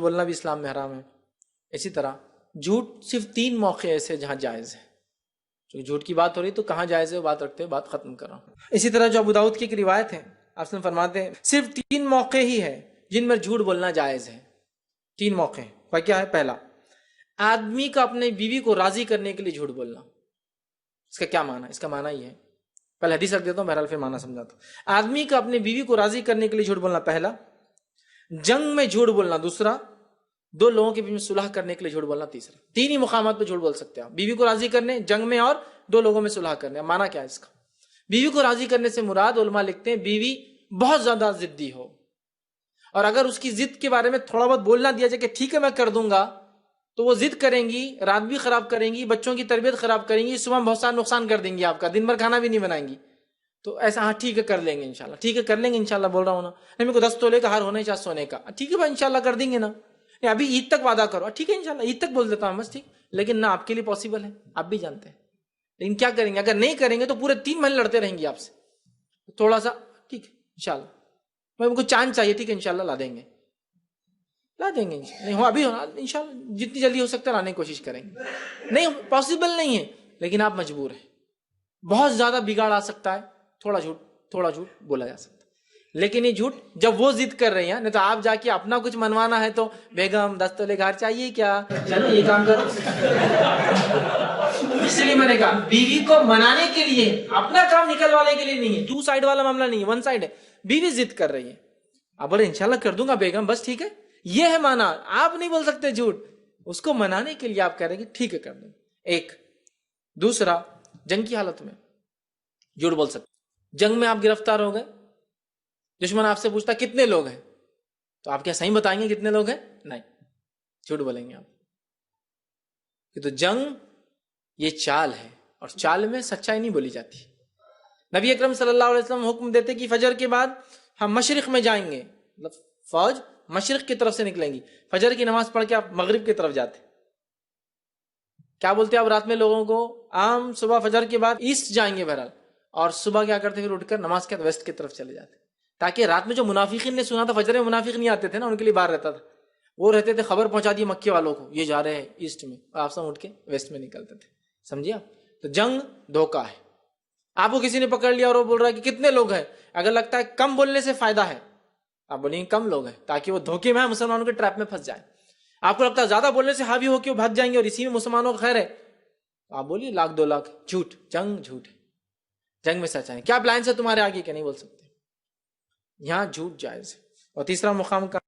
بولنا بھی اسلام میں حرام ہے. اسی طرح جھوٹ صرف 3 موقع ایسے جہاں جائز ہے. جو جھوٹ کی بات ہو رہی تو کہاں جائز ہے وہ بات رکھتے ہوئے بات ختم کر رہا ہوں. اسی طرح جو ابو داؤد کی ایک روایت ہے، آپ سے فرماتے ہیں صرف 3 موقع ہی ہے جن میں جھوٹ بولنا جائز ہے. 3 موقع ہیں. وہ کیا ہے؟ پہلا، آدمی کا اپنے بیوی کو راضی کرنے کے لیے جھوٹ بولنا. اس کا کیا معنی ہے؟ اس کا معنی یہ ہے، پہلے حدیث رکھ دیتا ہوں، بہرحال پھر معنی سمجھاتا ہوں. آدمی کا اپنے بیوی کو راضی کرنے کے لیے جھوٹ بولنا پہلا، جنگ میں جھوٹ بولنا دوسرا، 2 لوگوں کے بیچ میں صلح کرنے کے لیے جھوٹ بولنا تیسرا. 3 ہی مقامات پہ جھوٹ بول سکتے ہیں آپ، بیوی کو راضی کرنے، جنگ میں، اور 2 لوگوں میں صلح کرنے. معنی کیا ہے اس کا؟ بیوی کو راضی کرنے سے مراد علماء لکھتے ہیں بیوی بہت زیادہ ضدی ہو، اور اگر اس کی ضد کے بارے میں تھوڑا بہت بولنا دیا جائے کہ ٹھیک ہے میں کر دوں گا، تو وہ ضد کریں گی، رات بھی خراب کریں گی، بچوں کی تربیت خراب کریں گی، صبح بہت سارا نقصان کر دیں گی آپ کا، دن بھر کھانا بھی نہیں بنائیں گی. تو ایسا ہاں ٹھیک ہے کر لیں گے انشاءاللہ، ٹھیک ہے کر لیں گے انشاءاللہ بول رہا ہوں نا. نہیں میرے کو 10 تولے کا ہار ہونا ہی چاہیے سونے کا، ٹھیک ہے بھائی انشاءاللہ کر دیں گے نا. نہیں ابھی عید تک وعدہ کرو، ٹھیک ہے انشاءاللہ عید تک بول دیتا ہوں بس، ٹھیک. لیکن نہ آپ کے لیے پاسبل ہے، آپ بھی جانتے ہیں. لیکن کیا کریں گے؟ اگر نہیں کریں گے تو پورے 3 مہینے لڑتے رہیں گے آپ سے. تھوڑا سا ٹھیک ہے انشاءاللہ، میں ان کو چاند چاہیے، ٹھیک ہے انشاءاللہ لا دیں گے، لا دیں گے. نہیں ہو ابھی ہونا انشاءاللہ، جتنی جلدی ہو سکتا ہے لانے کی کوشش کریں گے. نہیں پاسبل نہیں ہے، لیکن آپ مجبور ہیں. بہت زیادہ بگاڑ آ سکتا ہے، تھوڑا جھوٹ بولا جا سکتا ہے. لیکن یہ جھوٹ جب وہ ضد کر رہی ہیں، نہیں تو آپ جا کے اپنا کچھ منوانا ہے تو بیگم 10 تولے گھر چاہیے کیا، چلو یہ کام کرو. اس لیے میں نے کہا بیوی کو منانے کے لیے، اپنا کام نکلوانے کے لیے نہیں ہے. 2 سائڈ والا معاملہ نہیں ہے، 1 سائڈ ہے. بیوی ضد کر رہی ہے، آپ بولے انشاءاللہ کر دوں گا بیگم بس ٹھیک ہے، یہ ہے مانا. آپ نہیں بول سکتے جھوٹ، اس کو منانے کے لیے آپ کہہ رہے ہیں کہ ٹھیک ہے کر دوں. ایک دوسرا، جنگ کی حالت میں جھوٹ بول سکتے. جنگ میں آپ گرفتار ہو گئے، دشمن آپ سے پوچھتا کتنے لوگ ہیں، تو آپ کیا صحیح بتائیں گے کتنے لوگ ہیں؟ نہیں، جھوٹ بولیں گے آپ. کہ تو جنگ یہ چال ہے، اور چال میں سچائی نہیں بولی جاتی. نبی اکرم صلی اللہ علیہ وسلم حکم دیتے کہ فجر کے بعد ہم مشرق میں جائیں گے، مطلب فوج مشرق کی طرف سے نکلیں گی. فجر کی نماز پڑھ کے آپ مغرب کی طرف جاتے. کیا بولتے آپ رات میں لوگوں کو؟ عام صبح فجر کے بعد ایسٹ جائیں گے بہرحال، اور صبح کیا کرتے پھر اٹھ کر نماز کے ویسٹ کی طرف چلے جاتے، تاکہ رات میں جو منافقین نے سنا تھا فجر میں منافق نہیں آتے تھے نا، ان کے لیے باہر رہتا تھا. وہ رہتے تھے خبر پہنچا دی مکے والوں کو یہ جا رہے ہیں ایسٹ میں، اور آپ سب اٹھ کے ویسٹ میں نکلتے تھے. سمجھے آپ؟ تو جنگ دھوکہ ہے. آپ کو کسی نے پکڑ لیا اور وہ بول رہا ہے کہ کتنے لوگ ہیں، اگر لگتا ہے کم بولنے سے فائدہ ہے، آپ بولیں گے کم لوگ ہیں، تاکہ وہ دھوکے میں مسلمانوں کے ٹریپ میں پھنس جائے. آپ کو لگتا ہے زیادہ بولنے سے حاوی ہو کے وہ بھاگ جائیں گے اور اسی میں مسلمانوں کا خیر ہے، آپ بولیے 1,00,000 جھوٹ. جنگ جھوٹ ہے، جنگ میں سچ ہے. کیا پلان ہے تمہارے آگے؟ کیا نہیں بول سکتے. یہاں جھوٹ جائز ہے. اور تیسرا مقام کا